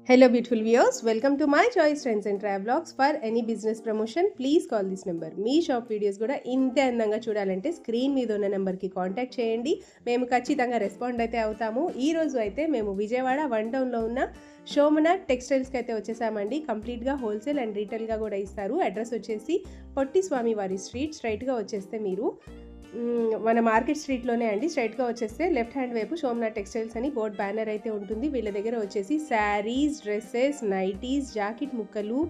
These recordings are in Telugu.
Hello beautiful viewers, welcome to my choice trends and travelogs. For any business promotion please call this number. Me shop videos కూడా ఇంతే అందంగా చూడాలంటే స్క్రీన్ మీద ఉన్న నెంబర్కి కాంటాక్ట్ చేయండి. మేము ఖచ్చితంగా రెస్పాండ్ అయితే అవుతాము. ఈ రోజు అయితే మేము విజయవాడ 1 టౌన్లో ఉన్న శోమన టెక్స్టైల్స్కి అయితే వచ్చేసామండి. కంప్లీట్గా హోల్సేల్ అండ్ రీటైల్గా కూడా ఇస్తారు. అడ్రస్ వచ్చేసి పొట్టి స్వామి వారి స్ట్రీట్. స్ట్రైట్గా వచ్చేస్తే మీరు మన మార్కెట్ స్ట్రీట్లోనే అండి. స్ట్రైట్గా వచ్చేస్తే లెఫ్ట్ హ్యాండ్ వైపు సోమనాథ్ టెక్స్టైల్స్ అని బోర్డ్ బ్యానర్ అయితే ఉంటుంది. వీళ్ళ దగ్గర వచ్చేసి శారీస్, డ్రెస్సెస్, నైటీస్, జాకెట్ ముక్కలు,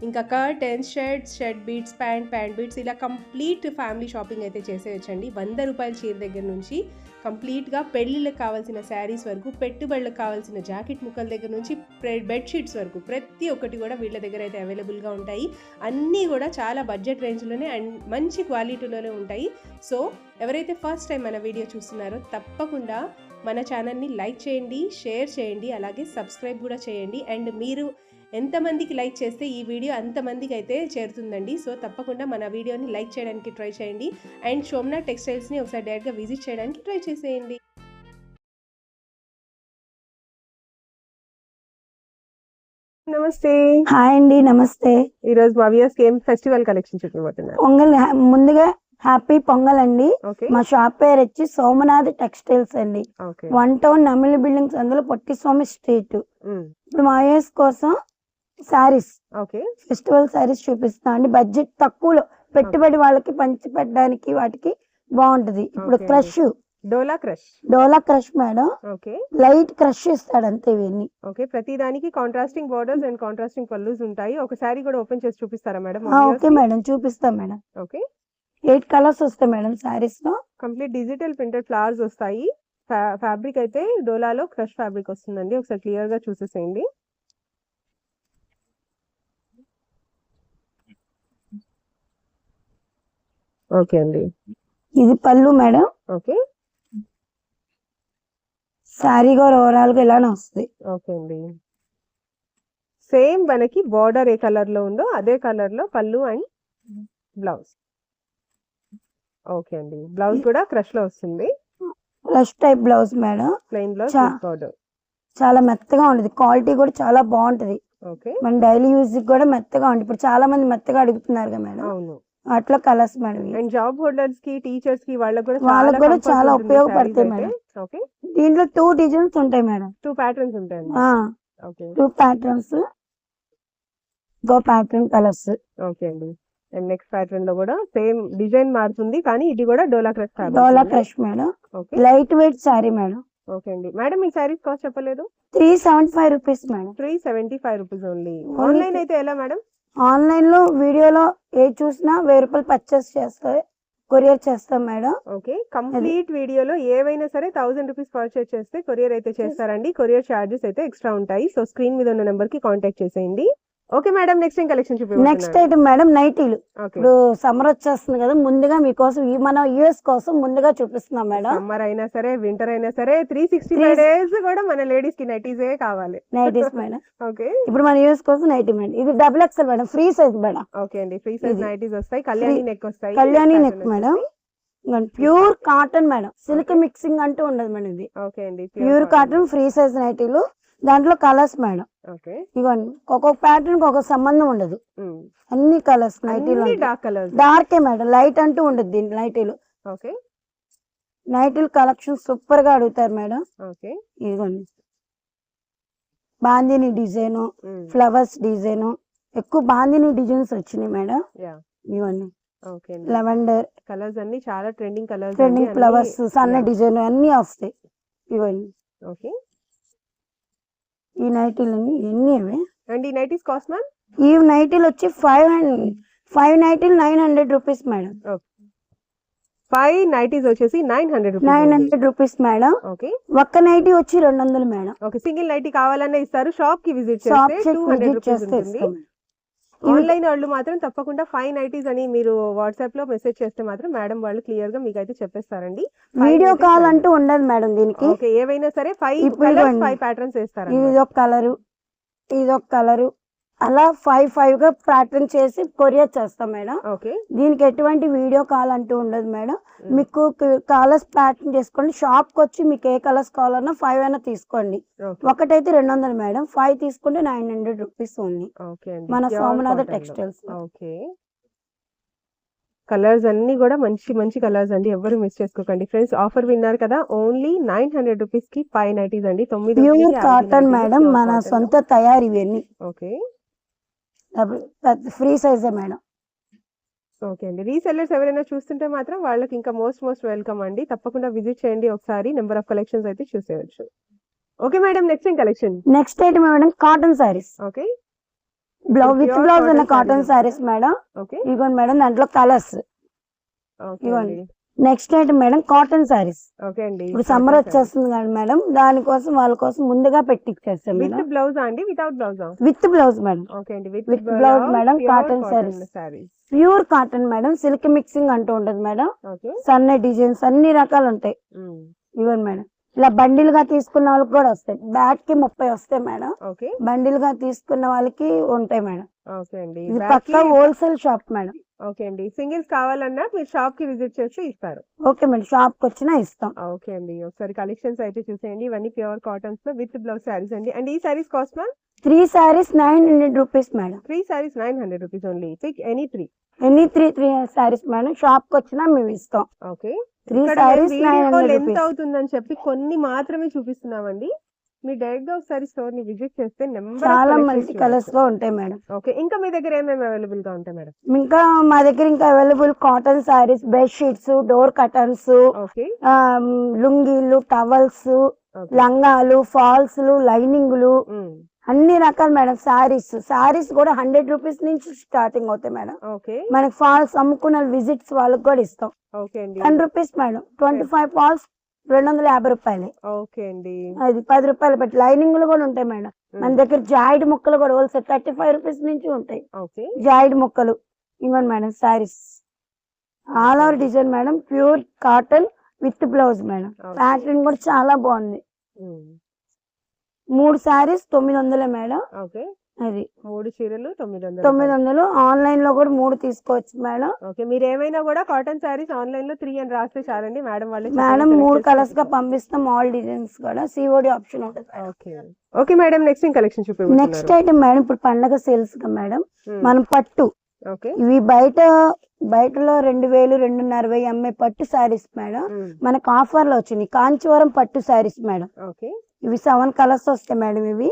ఇంకా curtains, shirt bits, pant bits, ఇలా కంప్లీట్ ఫ్యామిలీ షాపింగ్ అయితే చేసేయచ్చండి. 100 రూపాయల చీర దగ్గర నుంచి కంప్లీట్గా పెళ్ళిళ్ళకి కావాల్సిన శారీస్ వరకు, పెట్టుబడులకు కావాల్సిన జాకెట్ ముక్కల దగ్గర నుంచి బెడ్షీట్స్ వరకు ప్రతి ఒక్కటి కూడా వీళ్ళ దగ్గర అయితే అవైలబుల్గా ఉంటాయి. అన్నీ కూడా చాలా బడ్జెట్ రేంజ్లోనే అండ్ మంచి క్వాలిటీలోనే ఉంటాయి. సో ఎవరైతే ఫస్ట్ టైం మన వీడియో చూస్తున్నారో తప్పకుండా మన ఛానల్ని లైక్ చేయండి, షేర్ చేయండి, అలాగే సబ్స్క్రైబ్ కూడా చేయండి. అండ్ మీరు ఎంతమందికి లైక్ చేస్తే ఈ వీడియో అంతమందికి అయితే చేరుతుందండి. సో తప్పకుండా మన వీడియోని లైక్ చేయడానికి ట్రై చేయండి. అండ్ శోమనాథ్ టెక్స్టైల్స్ని ఒకసారి డైరెక్ట్గా విజిట్ చేయడానికి ట్రై చేసేయండి. నమస్తే. హాయ్ అండి, నమస్తే. ఈ రోజు మా వ్యూయర్స్ కి ఏం ఫెస్టివల్ కలెక్షన్ చూపించబోతున్నారు? పొంగల్ ముందుగా హ్యాపీ పొంగల్ అండి. మా షాప్ పేరు వచ్చి సోమనాథ్ టెక్స్టైల్స్ అండి. 1 టౌన్ నమిలి బిల్డింగ్స్, అందులో పొట్టి స్వామి స్ట్రీట్. ఇప్పుడు మా వ్యూయర్స్ కోసం శారీస్, ఫెస్టివల్ శారీస్ చూపిస్తాం అండి. బడ్జెట్ తక్కువలో పెట్టుబడి వాళ్ళకి పంచి పెట్టడానికి వాటికి బాగుంటది. ఇప్పుడు డోలా క్రష్ మేడం, లైట్ క్రష్ ఇస్తాడు అంతే. ఇవన్నీ ప్రతి దానికి contrasting borders and contrasting pallus ఉంటాయి. ఒక సారీ కూడా ఓపెన్ చేసి చూపిస్తారా మేడం? ఓకే మేడం, చూపిస్తాం మేడం. 8 కలర్స్ వస్తాయి మేడం సారీస్ లో. కంప్లీట్ డిజిటల్ ప్రింటెడ్ ఫ్లవర్స్ వస్తాయి. ఫ్యాబ్రిక్ అయితే డోలాలో క్రష్ ఫ్యాబ్రిక్ వస్తుందండి. ఒకసారి క్లియర్ గా చూసేసేయండి. ఓకే అండి, ఇది పళ్ళు మేడం. ఓకే, సారీ కూడా ఓవరాల్ గా ఇలానే వస్తుంది. ఓకే అండి. సేమ్ మనకి బార్డర్ ఏ కలర్ లో ఉందో అదే కలర్ లో పళ్ళు అండ్ బ్లౌజ్. ఓకే అండి, బ్లౌజ్ కూడా క్రష్ లో వస్తుంది. Crush type blouse madam, plain blouse. చాలా మెత్తగా ఉంటుంది. క్వాలిటీ కూడా చాలా బాగుంటది. మన డైలీ యూజ్ కూడా మెత్తగా ఉంటుంది. ఇప్పుడు చాలా మంది మెత్తగా అడుగుతున్నారు కదా మేడం. అవును, అట్లా colours madam. And job holders కి, టీచర్స్ కి వాళ్ళకి కూడా చాలా ఉపయోగపడతాయి మేడం. దీంట్లో 2 డిజైన్స్ ఉంటాయి మేడం. 2 ప్యాటర్న్స్ ఉంటాయి. 2 patterns, go pattern colours. Okay అండి. అండ్ నెక్స్ట్ ప్యాటర్న్ లో కూడా సేమ్ డిజైన్ మారుతుంది, కానీ ఇది కూడా డోలా క్రష్ madam. Light weight saree madam. Okay అండి. మేడం ఈ సారీస్ కాస్ట్ చెప్పలేదు? 375 rupees madam. 375 rupees only. Online అయితే ఎలా మేడం? ఆన్లైన్ లో వీడియోలో ఏ చూసినా 1000 రూపాయలు పర్చేస్ చేస్తే కొరియర్ చేస్తాం మేడం. ఓకే, కంప్లీట్ వీడియోలో ఏవైనా సరే 1000 రూపీస్ పర్చేస్ చేస్తే కొరియర్ అయితే చేస్తారండి. కొరియర్ చార్జెస్ అయితే ఎక్స్ట్రా ఉంటాయి. సో స్క్రీన్ మీద ఉన్న నెంబర్ కి కాంటాక్ట్ చేసేయండి. ఓకే మేడం, నెక్స్ట్ ఏం కలెక్షన్ చూపించండి? నెక్స్ట్ ఐటమ్ మేడం నైటీలు. ఇప్పుడు సమ్మర్ వచ్చేస్తుంది కదా, ముందుగా మీకోసం మన యూఎస్ కోసం ముందుగా చూపిస్తున్నాం మేడం. సమ్మర్ అయినా సరే, వింటర్ అయినా సరే, 365 డేస్ కూడా మన లేడీస్ కి నైటీస్ కావాలి. Nighties madam. ఓకే, ఇప్పుడు మన యూఎస్ కోసం నైటీ మేడం. ఇది XXL madam, free size madam. Okay అండి, ఫ్రీ సైజ్ నైటీస్ వస్తాయి. కళ్యాణి నెక్ వస్తాయి. Kalyani neck madam. Pure cotton madam, silk mixing అంటూ ఉండదు మేడం. ఇది ఓకే అండి, ప్యూర్ కాటన్ ఫ్రీ సైజ్ నైటీలు. దాంట్లో కలర్స్ మేడం. ఇవన్నీ ఒక్కొక్క ప్యాటర్న్ ఒక సంబంధం ఉండదు. అన్ని కలర్స్ నైటీలు. డార్కే మేడం, లైట్ అంటూ ఉండదు దీని నైటీలు. నైటీలు కలెక్షన్ సూపర్ గా అడుగుతారు మేడం. ఇదిగోండి, బాందిని డిజైన్, ఫ్లవర్స్ డిజైన్, ఎక్కువ బాందిని డిజైన్స్ వచ్చినాయి మేడం. ఇవన్నీ లెవెండర్ కలర్స్ అన్ని చాలా ట్రెండింగ్ కలర్స్. ట్రెండింగ్ ఫ్లవర్స్, సన్న డిజైన్ అన్ని వస్తాయి. ఇవన్నీ ఓకే. ఈ నైటీలు ఎన్ని అండ్ ఈ నైటీస్ కాస్ట్ మ్యామ్? ఈ నైటీలు వచ్చి 5 నైటీలు 900 రూపీస్ మేడం. 5 నైటీస్ వచ్చేసి 900 రూపీస్ మేడం. ఒక్క నైటీ వచ్చి 200 మేడం. ఓకే, సింగిల్ నైటీ కావాలన్నా ఇస్తారు. షాప్ కి విజిట్ చేస్తే 200 రూపీస్ ఉంటుంది. ఆన్లైన్ వాళ్ళు మాత్రం తప్పకుండా 5 నైటీస్ అని మీరు వాట్సాప్ లో మెసేజ్ చేస్తే మాత్రం మేడం వాళ్ళు క్లియర్ గా మీకు అయితే చెప్పేస్తారండి. వీడియో కాల్ అంటూ ఉండదు మేడం దీనికి. ఓకే, ఏవైనా సరే 5 కలర్స్ 5 ప్యాటర్న్స్ వేస్తారు. ఇది ఒక కలరు, ఇది ఒక కలరు, అలా 5 గా ప్యాటర్న్ చేసి కొరియర్ చేస్తాం మేడం. ఓకే. దీనికి ఎటువంటి వీడియో కాల్ అంటూ ఉండదు మేడం. మీకు కలర్స్ ప్యాటర్న్ చేసుకోండి. షాప్ కి వచ్చి మీకు ఏ కలర్స్ కావాలన్నా 5 అయినా తీసుకోండి. ఒకటైతే 200 మేడం, 5 తీసుకుంటే 900 రూపీస్ ఓన్లీ. మన సోమనాథ టెక్స్టైల్స్. ఓకే. కలర్స్ అన్ని కూడా మంచి మంచి కలర్స్ అండి, ఎవరు మిస్ చేసుకోకండి ఫ్రెండ్స్. ఆఫర్ విన్నారు కదా, ఓన్లీ 900 రూపీస్ కి 5 నైటీస్ అండి. 9 ప్యూర్ కాటన్ మేడం, మన సొంత తయారీ ఇవన్నీ. ఓకే. ఫ్రీ సైజే మేడం. ఓకే అండి. రీసెల్లర్స్ ఎవరైనా చూస్తుంటే మాత్రం వాళ్ళకి ఇంకా మోస్ట్ వెల్కమ్ అండి. తప్పకుండా విజిట్ చేయండి ఒకసారి. నెంబర్ ఆఫ్ కలెక్షన్స్ అయితే చూసేయచ్చు. ఓకే మేడం, నెక్స్ట్ ఏం collection? Next item madam cotton saris. Okay. With blouse ఉన్న కాటన్ సారీస్ మేడం. ఓకే. ఇదిగోండి మేడం, దాంట్లో కలర్స్. ఇదిగోండి. Next item madam cotton saris. Okay అండి. ఇప్పుడు సమ్మర్ వచ్చేస్తుంది కదా మేడం, దానికోసం వాళ్ళ కోసం ముందుగా పెట్టిచ్చేస్తాం మేడం. విత్ బ్లౌజ్ అండి, without blouse? With blouse madam. Okay అండి. With blouse madam, cotton sarees. Pure cotton madam, silk mixing అంటూ ఉంటది మేడం. సన్న డిజైన్స్ అన్ని రకాలు ఉంటాయి. ఇవ్వండి మేడం. ఇలా బండిల్ గా తీసుకున్న వాళ్ళకి కూడా వస్తాయి. బ్యాట్ కి 30 వస్తాయి మేడం. బండిల్ గా తీసుకున్న వాళ్ళకి ఉంటాయి మేడం. ఇది పక్కా హోల్సేల్ షాప్ మేడం. ఓకే అండి. సింగిల్స్ కావాలన్నా మీరు షాప్ కి విజిట్ చేసి ఇస్తారు. ఓకే మేడం, షాప్ కి వచ్చినా ఇస్తాం. ఓకే అండి. ఒకసారి కలెక్షన్స్ అయితే చూసేయండి. ఇవన్నీ ప్యూర్ కాటన్స్ లో విత్ బ్లౌజ్ సారీస్ అండి. అండ్ ఈ saris cost ma'am? 3 saris 900 rupees madam. 3 saris 900 rupees only. Pick any 3. Any 3 saris madam, shop కి వచ్చినా మేము ఇస్తాం. ఓకే. 3 సారీస్ 900 ఎంత అవుతుందని చెప్పి కొన్ని మాత్రమే చూపిస్తున్నామండి. మీరు డైరెక్ట్ గా ఒకసారి స్టోర్ ని విజిట్ చేస్తే చాలా మల్టీ కలర్స్ లో ఉంటాయి మేడం. ఓకే. ఇంకా మీ దగ్గర ఏమేమి అవైలబుల్ గా ఉంటాయి మేడం? ఇంకా మా దగ్గర ఇంకా available cotton sarees, bed sheets, door curtains, లుంగీలు, టవల్స్, లంగాలు, ఫాల్స్, లైనింగ్లు, అన్ని రకాలు మేడం. సారీస్ కూడా 100 రూపీస్ నుంచి స్టార్టింగ్ అవుతాయి మేడం. మనకి ఫాల్స్ అమ్ముకున్న విజిట్స్ వాళ్ళకి కూడా ఇస్తాం. 10 రూపీస్ మేడం. 25 ఫాల్స్ 250 రూపాయలు. ఓకే అండి. అది 10 రూపాయలు పెట్టి లైనింగ్లు కూడా ఉంటాయి మేడం. మన దగ్గర జాయిడ్ ముక్కలు కూడా హోల్సేల్ 35 రూపీస్ నుంచి ఉంటాయి. జాయిడ్ ముక్కలు ఇవ్వండి madam. Saris all over design madam, pure cotton with blouse madam. Pattern కూడా చాలా బాగుంది. 3 సారీస్ 900 మేడం. అది 3 చీరలు 900. ఆన్లైన్ లో కూడా 3 తీసుకోవచ్చు మేడం. ఓకే. మీరు ఏమైనా కూడా కాటన్ సారీస్ ఆన్లైన్ లో 3 అని రాస్తే చాలండి మేడం వాళ్ళు. మేడం 3 కలర్స్ గా పంపిస్తాం. ఆల్ డిజైన్స్ కూడా COD ఆప్షన్ ఉంటుంది. Okay. Okay madam, next collection చూపించండి. నెక్స్ట్ ఐటమ్ మేడం, ఇప్పుడు పండగ సేల్స్ గా మేడం మనం పట్టు. ఇవి బయటలో 2000 2500 అమ్మే పట్టు సారీస్ మేడం. మనకు ఆఫర్ లో వచ్చింది కాంచీవరం పట్టు సారీస్ మేడం. ఇవి 7 కలర్స్ వస్తాయి మేడం. ఇవి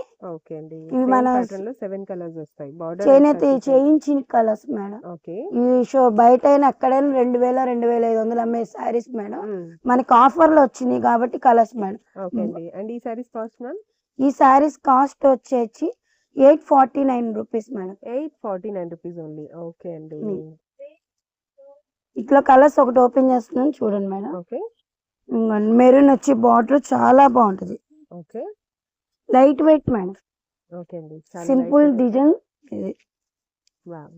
ఇవి మన 7 కలర్స్ వస్తాయి. చేనేత చేయించిన కలర్స్ మేడం. ఇవి బయట ఎక్కడైనా 2000 2500 అమ్మే సారీస్ మేడం. మనకి ఆఫర్ లో వచ్చినాయి కాబట్టి కలర్స్ మేడం. అండ్ ఈ సారీస్ కాస్ట్ మ్యామ్? ఈ సారీస్ కాస్ట్ వచ్చేసి 849 rupees madam. 849 rupees only. Okay అండి. ఇట్లా కలర్స్ ఒకటి ఓపెన్ చేస్తున్నాను చూడండి మేడం. మెరూన్ వచ్చి బార్డర్ చాలా బాగుంటది. Okay. Light weight madam. Okay అండి. సింపుల్ డిజైన్ ఇది. వావ్.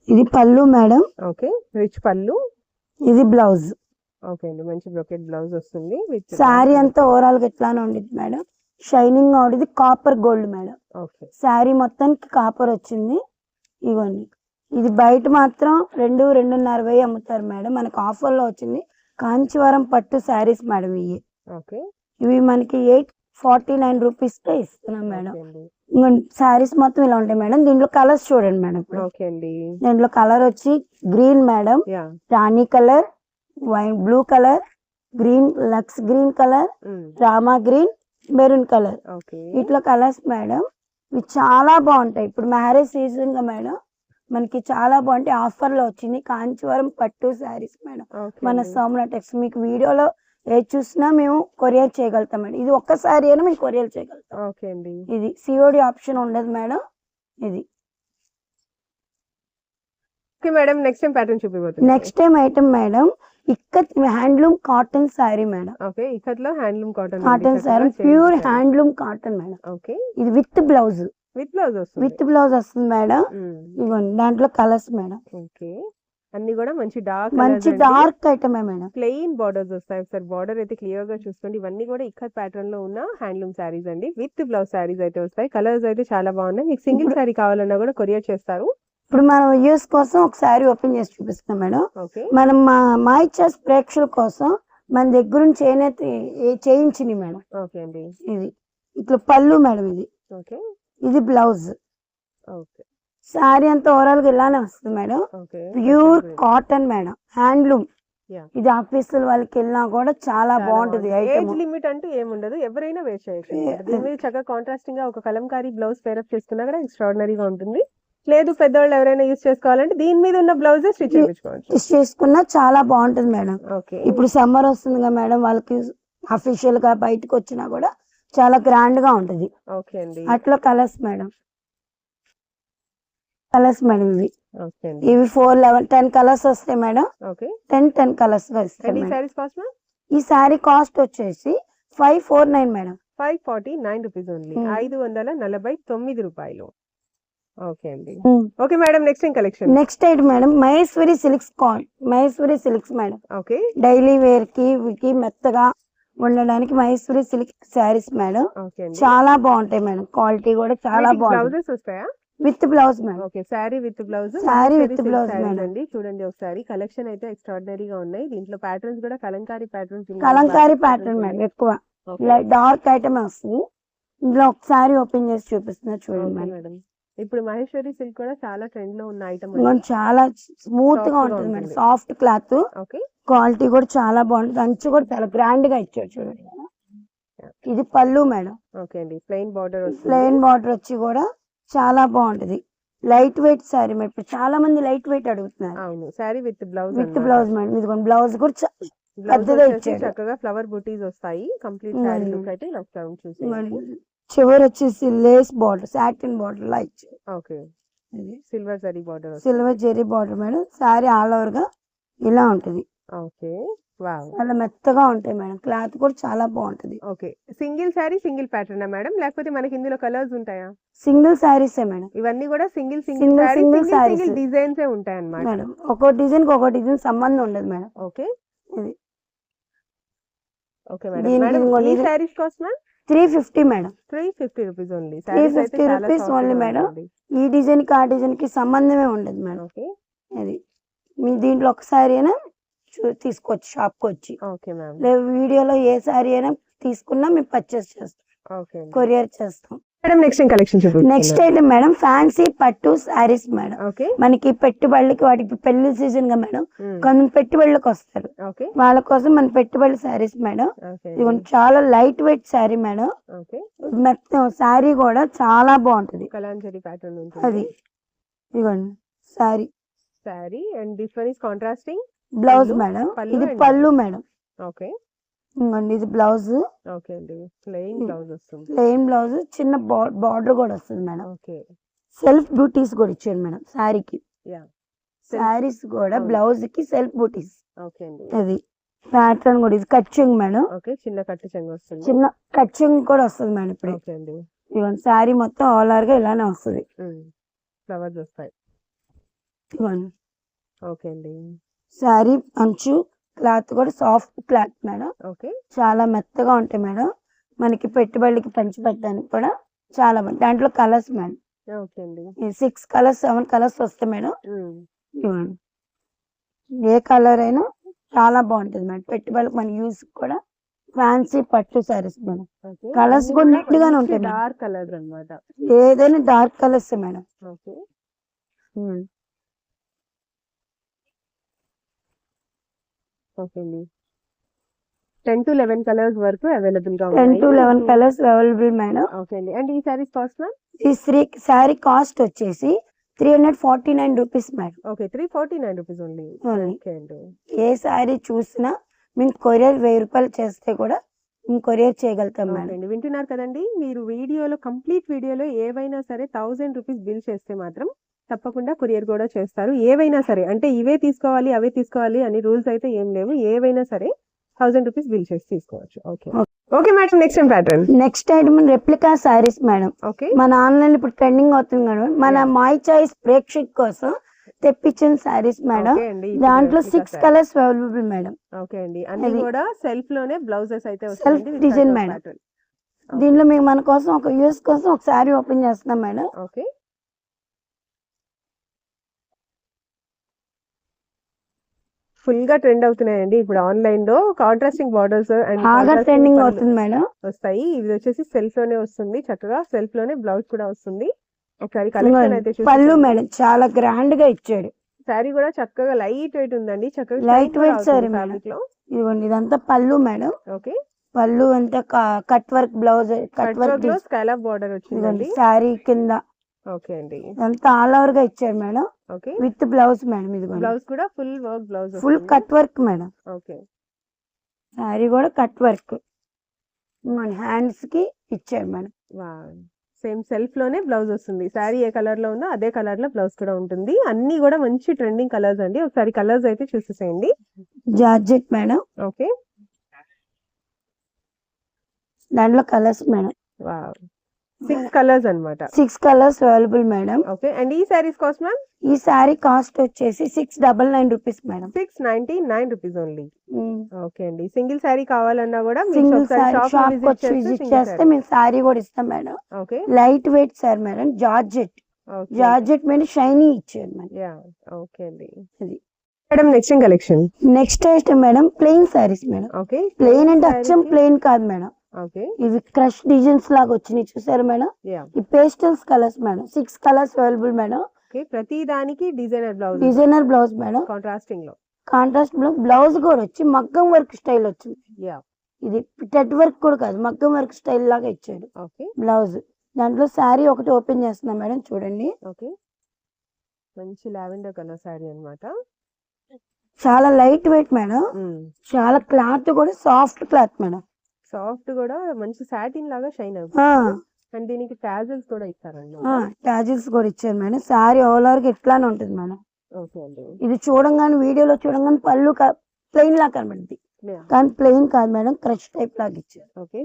ఇది పళ్ళు మేడం. ఓకే. రిచ్ పళ్ళు. ఇది బ్లౌజ్. ఓకే అండి. మంచి బ్రోకెట్ బ్లౌజ్ వస్తుంది. సారీ అంతా ఓవరాల్ గా ఎట్లానే ఉండిద్ది మేడం. షైనింగ్ అవుతుంది. Copper gold madam. Okay. Sorry మొత్తానికి కాపర్ వచ్చింది. ఇవ్వండి. ఇది బయట మాత్రం 2,250 అమ్ముతారు మేడం. మనకు ఆఫర్ లో వచ్చింది కాంచీవరం పట్టు సారీస్ మేడం. ఇవి మనకి 849 రూపీస్ కే ఇస్తున్నాం మేడం. సారీస్ మొత్తం ఇలా ఉంటాయి మేడం. దీంట్లో కలర్స్ చూడండి మేడం. దీంట్లో కలర్ వచ్చి గ్రీన్ మేడం, రాణి colour, white blue colour, green లక్స్ గ్రీన్ కలర్, రామా గ్రీన్, మెరూన్ కలర్. ఇట్లా కలర్స్ మేడం. ఇవి చాలా బాగుంటాయి. ఇప్పుడు మ్యారేజ్ సీజన్ గా మేడం మనకి చాలా బాగుంటాయి. ఆఫర్ లో వచ్చింది కాంచీవరం పట్టు సారీస్ మేడం. మన సోమనాథ టెక్స్ మీకు వీడియోలో ఏది చూసినా మేము కొరియర్ చేయగలుగుతాం మేడం. ఇది ఒక్కసారి అయినా మేము కొరియర్ చేయగలుగుతాం. ఓకే అండి. ఇది COD ఆప్షన్ ఉండదు మేడం. ఇది okay madam, next time pattern చూపిపోతుంది. Next time item madam ikat handloom cotton saree madam. Okay. Ikat లో handloom cotton saree, pure handloom cotton madam. Okay. ఇది విత్ బ్లౌజ్. విత్ బ్లౌజ్ వస్తుంది. విత్ బ్లౌజ్ వస్తుంది మేడం. ఇవ్వండి. దాంట్లో కలర్స్ మేడం. ఓకే. అన్ని కూడా మంచి డార్క్ మంచి డార్క్ ఐటమే మేడం. ప్లెయిన్ బార్డర్స్ వస్తాయి. ఒకసారి బార్డర్ అయితే క్లియర్ గా చూసుకోండి. ఇవన్నీ కూడా ఇక్కత్ ప్యాటర్న్ లో ఉన్న హ్యాండ్లూమ్ శారీస్ అండి. విత్ బ్లౌజ్ శారీస్ అయితే వస్తాయి. కలర్స్ అయితే చాలా బాగున్నాయి. మీకు సింగిల్ శారీ కావాలన్నా కూడా కొరియర్ చేస్తారు. ఇప్పుడు మనం వ్యూస్ కోసం ఒక శారీ ఓపెన్ చేసి చూపిస్తాం మేడం. ఓకే, మనం మా ఇచ్చేస్ ప్రేక్షకుల కోసం మన దగ్గర నుంచి చేనేత చేయించింది మేడం. ఓకే అండి. ఇది ఇట్లా పళ్ళు మేడం. ఇది ఓకే, ఇది బ్లౌజ్. ఓకే, శారీ అంతా ఓవరాల్ గా ఇలానే వస్తుంది madam. Okay, pure cotton madam, handloom. Yeah. ఇది ఆఫీసుల వాళ్ళకి వెళ్ళినా కూడా చాలా బాగుంటది ఐటమ్. ఏజ్ లిమిట్ అంటూ ఏముండదు, ఎవరైనా వేర్ చేయొచ్చు. దీని మీద చక్కగా కాంట్రాస్టింగ్ గా ఒక కలంకారీ బ్లౌజ్ పేరప్ చేసుకున్నా కూడా ఎక్స్ట్రాడినరీగా ఉంటుంది. లేదు పెద్దవాళ్ళు ఎవరైనా యూస్ చేసుకోవాలంటే దీని మీద ఉన్న బ్లౌజ్ స్టిచ్ చేయించుకోవచ్చు. స్టిచ్ చేసుకున్నా చాలా బాగుంటది మేడం. ఓకే, ఇప్పుడు సమ్మర్ వస్తుంది కదా మేడం, వాళ్ళకి అఫీషియల్ గా బయటకు వచ్చినా కూడా చాలా గ్రాండ్ గా ఉంటది. ఓకే అండి. అట్లా కలర్స్ మేడం. కలర్స్ మేడం ఇవి. ఓకే అండి. ఇవి 4, 11, 10 కలర్స్ వస్తాయి మేడం. ఓకే, 10 కలర్స్ గా ఇస్తాయి అండ్ ఈ మేడం. Saris cost ma'am? ఈ సారీ కాస్ట్ వచ్చేసి 549 మేడం. 549 rupees only. Hmm. 549 రూపాయలు. ఓకే అండి. ఓకే మేడం, నెక్స్ట్ ఏం collection? Next item madam Maheshwari silks Maheshwari silks madam. Okay, daily wear కి మెత్తగా ఉండడానికి Maheshwari silk saris madam. Okay అండి. చాలా బాగుంటాయి మేడం. క్వాలిటీ కూడా చాలా బాగుంటుంది. బ్లౌజెస్ వస్తాయా? With blouse madam. Okay, sari with blouse. Sari with blouse madam. అండి చూడండి ఒకసారి, కలెక్షన్ అయితే ఎక్స్ట్రాడినరీగా ఉన్నాయి. దీంట్లో ప్యాటర్న్స్ కూడా Kalamkari patterns. Kalamkari pattern madam. ఎక్కువ డార్క్ ఐటమ్ వస్తుంది. ఇందులో ఒకసారి ఓపెన్ చేసి చూపిస్తున్నా చూడండి మేడం. ఇప్పుడు మహేశ్వరి సిల్క్ కూడా చాలా ట్రెండ్ లో ఉన్న ఐటమ్. చాలా స్మూత్ గా ఉంటుంది madam. Soft cloth. Okay, quality కూడా చాలా బాగుంటుంది. అంచు కూడా చాలా గ్రాండ్ గా ఇచ్చాడు చూడండి. ఇది పళ్ళు మేడం. ఓకే అండి. ప్లెయిన్ బార్డర్ వస్తుంది. ప్లెయిన్ బార్డర్ వచ్చి కూడా చాలా బాగుంటది. Light weight sari madam. ఇప్పుడు చాలా మంది లైట్ వెయిట్ అడుగుతున్నారు. అవును, sari with blouse. With blouse madam. ఇది బ్లౌజ్ కూడా పెద్దగా ఇచ్చాడు. చక్కగా ఫ్లవర్ బూటీస్ వస్తాయి. కంప్లీట్ శారీ లుక్ అయితే ఇలా చూసి చివరి వచ్చేసి లేస్ బార్డర్, సాటిన్ బార్డర్ లా ఇచ్చాడు. Okay, silver zari border. Silver zari border madam. Sari all over గా ఇలా ఉంటది. ఓకే, వావ్, చాలా మెత్తగా ఉంటాయి మేడం. క్లాత్ కూడా చాలా బాగుంటది. Okay, single saree single pattern madam, లేకపోతే మనకి ఇందులో కలర్స్ ఉంటాయా? సింగిల్ శారీసే మేడం. ఇవన్నీ కూడా సింగిల్ సింగిల్ సింగిల్ డిజైన్స్ ఉంటాయి అన్నమాట మేడం. ఒక్కో డిజైన్ కి ఒక్కో డిజైన్ సంబంధం ఉండదు మేడం. ఓకే, ఇది ఓకే మేడం. మేడం ఈ saris cost ma'am? 350 madam. 350 rupees only. 350 rupees only madam. ఈ డిజైన్ కి ఆ డిజైన్ కి సంబంధమే ఉండదు మేడం. ఓకే, అది మీ దీంట్లో ఒక సారీ అయినా తీసుకోవచ్చు షాప్ కి వచ్చి. Okay ma'am. లేదు వీడియోలో ఏ సారీ అయినా తీసుకున్నా మేము పర్చేస్ చేస్తాం. ఓకే, కొరియర్ చేస్తాం madam. Next collection next item madam fancy పట్టు శారీస్ మేడం. ఓకే, మనకి పెట్టుబడులకి వాటికి పెళ్లి సీజన్ గా మేడం కొంత పెట్టుబడులకు వస్తారు. ఓకే, వాళ్ళ కోసం మన పెట్టుబడి శారీస్ మేడం. ఇది చాలా light weight sari madam. Okay, మొత్తం శారీ కూడా చాలా బాగుంటది. కలాంజరీ ప్యాటర్న్ ఉంటుంది. అది ఇదిగోండి sari. Sari and this one is contrasting blouse madam. ఇది పళ్ళు మేడం. ఓకే, ఇంకోండి ఇది బ్లౌజ్. ఓకే అండి. ప్లెయిన్ బ్లౌజ్ వస్తుంది. ప్లెయిన్ బ్లౌజ్ చిన్న బార్డర్ కూడా వస్తుంది మేడం. ఓకే, సెల్ఫ్ బూటీస్ కూడా ఇచ్చాడు మేడం శారీకి. యా, శారీస్ కూడా బ్లౌజ్ కి సెల్ఫ్ బూటీస్. ఓకే అండి. అది ప్యాటర్న్ కూడా ఇది కట్చింగ్ మేడం. ఓకే, చిన్న కట్టు చెంగు వస్తుంది. చిన్న కట్చింగ్ కూడా వస్తుంది మేడం. ఇప్పుడు ఓకే అండి. ఇవన్నీ శారీ మొత్తం ఆల్ ఓవర్ గా ఇలానే వస్తుంది. ఫ్లవర్స్ వస్తాయి. ఇవన్నీ ఓకే అండి. శారీ అంచు క్లాత్ కూడా సాఫ్ట్ క్లాత్ మేడం. ఓకే, చాలా మెత్తగా ఉంటాయి మేడం. మనకి పెట్టుబడికి పంచి పెట్టడానికి కూడా చాలా బాగుంది. దాంట్లో కలర్స్ మేడం. ఓకే అండి. 6 కలర్స్ 7 కలర్స్ వస్తాయి మేడం. ఇవ్వండి ఏ కలర్ అయినా చాలా బాగుంటుంది మేడం. పెట్టుబడికి మన యూస్ కూడా ఫ్యాన్సీ పట్టు సారీస్ మేడం. కలర్స్ కూడా నీట్ గానే ఉంటాయి. డార్క్ కలర్స్ అన్నమాట. ఏదైనా dark colours madam. Okay, okay అండి. 10 to 11 కలర్స్ వరకు అవైలబుల్ గా ఉన్నాయి. 10 to 11 colours available madam. Okay అండి. అండ్ ఈ సారీస్ కాస్ట్ మ్యామ్? ఈ శారీ కాస్ట్ వచ్చేసి 349 rupees madam. Okay, 349 rupees only. Okay అండి. ఏ శారీ చూసినా మేము కొరియర్ 1000 రూపాయలు చేస్తే కూడా మేము కొరియర్ చేయగలుగుతాం మేడం. వింటున్నారు కదండి, మీరు వీడియోలో కంప్లీట్ వీడియోలో ఏవైనా సరే 1000 రూపీస్ బిల్ చేస్తే మాత్రం తప్పకుండా కొరియర్ కూడా చేస్తారు. ఏవైనా సరే, అంటే ఇవే తీసుకోవాలి అవే తీసుకోవాలి అని రూల్స్ అయితే ఏం లేవు. ఏవైనా సరే 1000 రూపీస్ బిల్ చేసి తీసుకోవచ్చు. Okay, okay madam. Next pattern. Next item replica saris madam. Okay, మన ఆన్లైన్ ఇప్పుడు ట్రెండింగ్ అవుతుంది మేడం. మన మై చాయిస్ ప్రేక్షక్ కోసం తెప్పించిన శారీస్ మేడం. ఓకే అండి. దాంట్లో 6 కలర్స్ అవైలబుల్ మేడం. ఓకే అండి. అన్ని కూడా సెల్ఫ్ లోనే బ్లౌజెస్ అయితే సెల్ఫ్ వస్తాయండి with design cut madam. Pattern. దీనిలో మేము మన కోసం ఒక యూస్ కోసం ఒక శారీ ఓపెన్ చేస్తున్నాం మేడం. ఓకే. ఫుల్ గా ట్రెండ్ అవుతున్నాయండి ఇప్పుడు ఆన్లైన్ లో. కాంట్రాస్టింగ్ బార్డర్స్ అండ్ బాగా ట్రెండింగ్ అవుతుంది మేడం. వస్తాయి. ఇది వచ్చేసి సెల్ఫ్ లోనే వస్తుంది, చక్కగా సెల్ఫ్ లోనే బ్లౌజ్ కూడా వస్తుంది. ఒకసారి కలెక్షన్ అయితే పళ్ళు మేడం చాలా గ్రాండ్ గా ఇచ్చాడు. శారీ కూడా చక్కగా లైట్ వెయిట్ ఉందండి, చక్కగా లైట్ వెయిట్ శారీ ఫ్యాబ్రిక్ లో. ఇదిగోండి ఇదంతా పళ్ళు మేడం. ఓకే. పళ్ళు అంతా cut work blouse, cut work లో స్కాలప్ బార్డర్ వచ్చిందండి శారీ కింద. ఓకే అండి. అంతా ఆల్ ఓవర్ గా ఇచ్చారు madam. Okay. With blouse madam. ఇది బ్లౌజ్ కూడా full work blouse, full cut work madam. Okay. Sari కూడా కట్ వర్క్ మన హ్యాండ్స్ కి ఇచ్చారు మేడం. సేమ్ సెల్ఫ్ లోనే బ్లౌజ్ వస్తుంది. శారీ ఏ కలర్ లో ఉందో అదే కలర్ లో బ్లౌజ్ కూడా ఉంటుంది. అన్ని కూడా మంచి ట్రెండింగ్ కలర్స్ అండి. ఒకసారి కలర్స్ అయితే చూసేసేయండి. Georgette madam. ఓకే. దాంట్లో కలర్స్ మేడం. 6 కలర్స్ అన్నమాట. 6 colours available madam. Okay. And ఈ సారీస్ కాస్ట్ మ్యామ్? ఈ సారీ కాస్ట్ వచ్చేసి 699 rupees madam. 699 rupees only. Okay అండి. సింగిల్ సారీ కావాలన్నా కూడా సింగిల్ షాప్ వచ్చి విజిట్ చేస్తే మేము సారీ కూడా ఇస్తాం madam. Okay. Light weight saree madam. Georgette. Georgette మీద షైనీ ఇచ్చారు మేడం. యా. ఓకే అండి. ఇది madam next collection. Next item madam plain saris madam. Okay. Plain అంటే అచ్చం ప్లెయిన్ కాదు మేడం. ఓకే. ఇవి క్రష్ డిజైన్స్ లాగా వచ్చినాయి చూసారు మేడం. ఈ pastels colours madam. 6 colours available madam. Okay. ప్రతి దానికి designer blouse. Designer blouse madam. Contrasting లో. కాంట్రాస్ట్ బ్లౌజ్ కూడా వచ్చి మగ్గం వర్క్ స్టైల్ వచ్చింది. యా. ఇది థ్రెడ్ వర్క్ కూడా కాదు, మగ్గం వర్క్ స్టైల్ లాగా ఇచ్చాడు. ఓకే. బ్లౌజ్. దాంట్లో శారీ ఒకటి ఓపెన్ చేస్తున్నాం మేడం, చూడండి. ఓకే. మంచి లావెండర్ కలర్ శారీ అన్నమాట. చాలా లైట్ వెయిట్ మేడం. చాలా క్లాత్ కూడా సాఫ్ట్ క్లాత్ మేడం. సాఫ్ట్ కూడా మంచి సాటిన్ లాగా షైన్ అవుతుంది. అండ్ దీనికి టాజిల్స్ కూడా ఇచ్చారండి. టాజిల్స్ కూడా ఇచ్చారు మేడం. శారీ ఆల్ ఓవర్ గా ఇట్లానే ఉంటుంది మేడం. ఓకే అండి. ఇది చూడంగానే వీడియోలో చూడంగానే పళ్ళు ప్లెయిన్ లా కనబడుతుంది, కానీ ప్లెయిన్ కాదు మేడం, క్రష్ టైప్ లాగా ఇచ్చారు. ఓకే.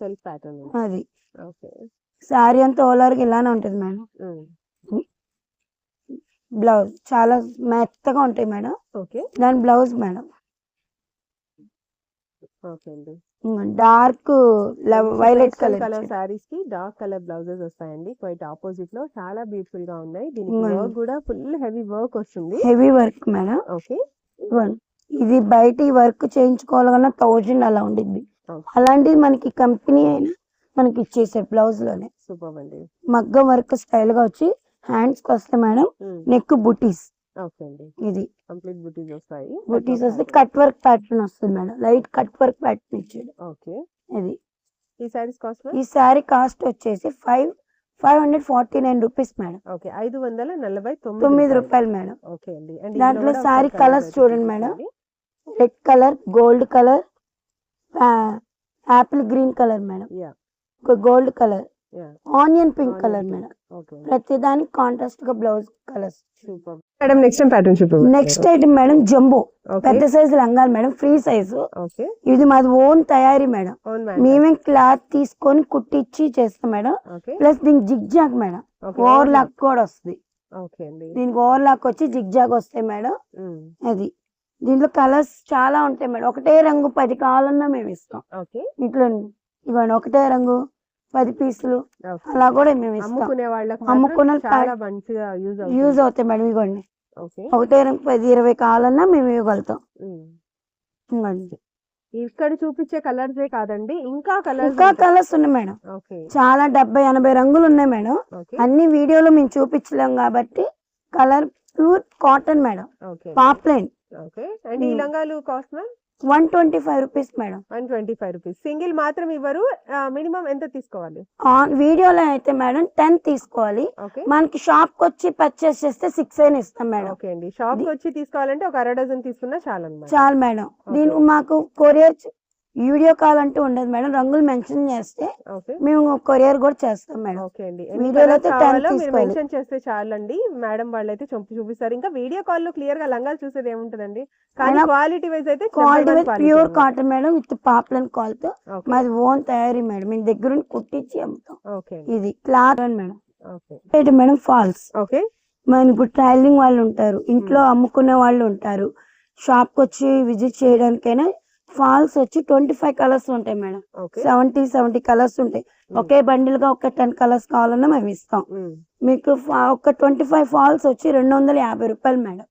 సెల్ఫ్ ప్యాటర్న్ అది. ఓకే. శారీ అంతా ఆల్ ఓవర్ గా ఇలానే ఉంటుంది మేడం. బ్లౌజ్ చాలా మెత్తగా ఉంటాయి మేడం. ఓకే. దాని బ్లౌజ్ మేడం. ఓకే అండి. డార్క్ వైలెట్ కలర్ సారీస్ కి డార్క్ కలర్ బ్లౌజెస్ వస్తాయండి. క్వైట్ ఆపోజిట్ లో చాలా బ్యూటిఫుల్ గా ఉన్నాయి. దీనికి వర్క్ కూడా ఫుల్ హెవీ వర్క్ వస్తుంది. Heavy work madam. ఓకే. ఇది బయట ఈ వర్క్ చేయించుకోవాలన్నా 1000 అలా ఉండిద్ది. అలాంటిది మనకి కంపెనీ అయినా మనకి ఇచ్చేసారు బ్లౌజ్ లోనే. సూపర్ అండి. మగ్గం వర్క్ స్టైల్ గా వచ్చి హ్యాండ్స్ కి వస్తే మేడం నెక్ బుటీస్. ఓకే అండి. ఇది కంప్లీట్ బుటీస్ వస్తాయి. బుటీస్ వస్తే కట్ వర్క్ ప్యాటర్న్ వస్తుంది madam. Light cut work pattern ఇచ్చాడు. ఓకే. ఇది ఈ సారీస్ కాస్ట్? ఈ సారీ కాస్ట్ వచ్చేసి 549 రూపీస్ మేడం. ఓకే. 549 రూపాయలు మేడం. ఓకే అండి. దాంట్లో సారీ కలర్స్ చూడండి madam. Red colour, gold colour, Apple green colour madam, gold colour, onion pink colour madam. ప్రతి దానికి కాంట్రాస్ట్ గా blouse colours. Madam next pattern చూడండి. నెక్స్ట్ ఐటమ్ మేడం జంబో పెద్ద సైజు లంగాలు మేడం, ఫ్రీ సైజు. ఇది మాది ఓన్ తయారీ మేడం. మేమే క్లాత్ తీసుకొని కుట్టించి చేస్తాం మేడం. ప్లస్ దీనికి zigzag madam, overlock కూడా వస్తుంది. దీనికి ఓవర్ లాక్ వచ్చి జిగ్ జాగ్ వస్తాయి మేడం. అది దీంట్లో కలర్స్ చాలా ఉంటాయి మేడం. ఒకటే రంగు 10 కావాలన్నా మేము ఇస్తాం. ఇట్లా ఇవ్వండి, ఒకటే రంగు 10 పీసులు అలా కూడా మేము ఇస్తాం. అమ్ముకునే యూజ్ అవుతాయి మేడం. ఇవ్వండి, ఒకటే రంగు 10-20 కావాలన్నా మేము ఇవ్వగలుగుతాం. ఇక్కడ చూపించే కలర్స్ కాదండి, ఇంకా కలర్స్ ఉన్నాయి మేడం. చాలా 70-80 రంగులు ఉన్నాయి మేడం. అన్ని వీడియోలో మేము చూపించలేం కాబట్టి colour pure cotton madam, poplin. ఈ లంగాలు cost 125 rupees madam. 125 rupees. Single మాత్రం ఇవ్వరు. మినిమం ఎంత తీసుకోవాలి? వీడియోలో అయితే మేడం 10 తీసుకోవాలి. మనకి షాప్ కి వచ్చి పర్చేస్ చేస్తే 6 అయినా ఇస్తాం మేడం. ఓకే అండి. షాప్ కి వచ్చి తీసుకోవాలంటే ఒక 1/2 డజన్ తీసుకున్నా చాలు మేడం. దీనికి మాకు కొరియర్ వీడియో కాల్ అంటూ ఉండదు మేడం. రంగులు మెన్షన్ చేస్తే మేము కొరియర్ కూడా చేస్తాం మేడం. ఓకే అండి. వీడియోలో అయితే 10 తీసుకోవాలి. మెన్షన్ చేస్తే చాలండి, మేడం వాళ్ళైతే చూపిస్తారు. ఇంకా వీడియో కాల్ లో క్లియర్ గా లంగాలు చూసేది ఏముంటదండి, కానీ క్వాలిటీ వైజ్ అయితే pure cotton madam with poplin కాల్తో. మాది ఓన్ తయారీ మేడం, మేము దగ్గర కుట్టించి అమ్ముతాం. ఇది cloth madam. Madam falls. Okay. మన ఇప్పుడు ట్రైలింగ్ వాళ్ళు ఉంటారు, ఇంట్లో అమ్ముకునే వాళ్ళు ఉంటారు, షాప్కి వచ్చి విజిట్ చేయడానికైనా ఫాల్స్ వచ్చి 25 కలర్స్ ఉంటాయి మేడం. 70 కలర్స్ ఉంటాయి. ఒకే బండిల్ గా ఒక 10 కలర్స్ కావాలన్నా మేము ఇస్తాం. మీకు ఒక 25 ఫాల్స్ వచ్చి 250 రూపాయలు మేడం.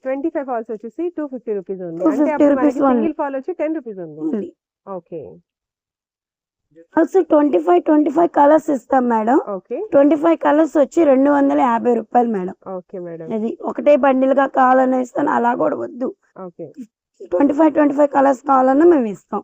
25 ఫాల్స్ వచ్చేసి 250 రూపీస్ ఉంది. 250 రూపీస్ సింగిల్ ఫాల్ వచ్చి 10 రూపీస్ ఉంది. ఓకే. ఆల్సో 25 కలర్స్ ఇస్తాం మేడం. 25 కలర్స్ వచ్చి 250 రూపాయలు మేడం. అది ఒకటే బండిల్ గా కావాలన్నా ఇస్తాను, అలా కూడా వద్దు. 25 కలర్స్ కావాలన్నా మేము ఇస్తాం.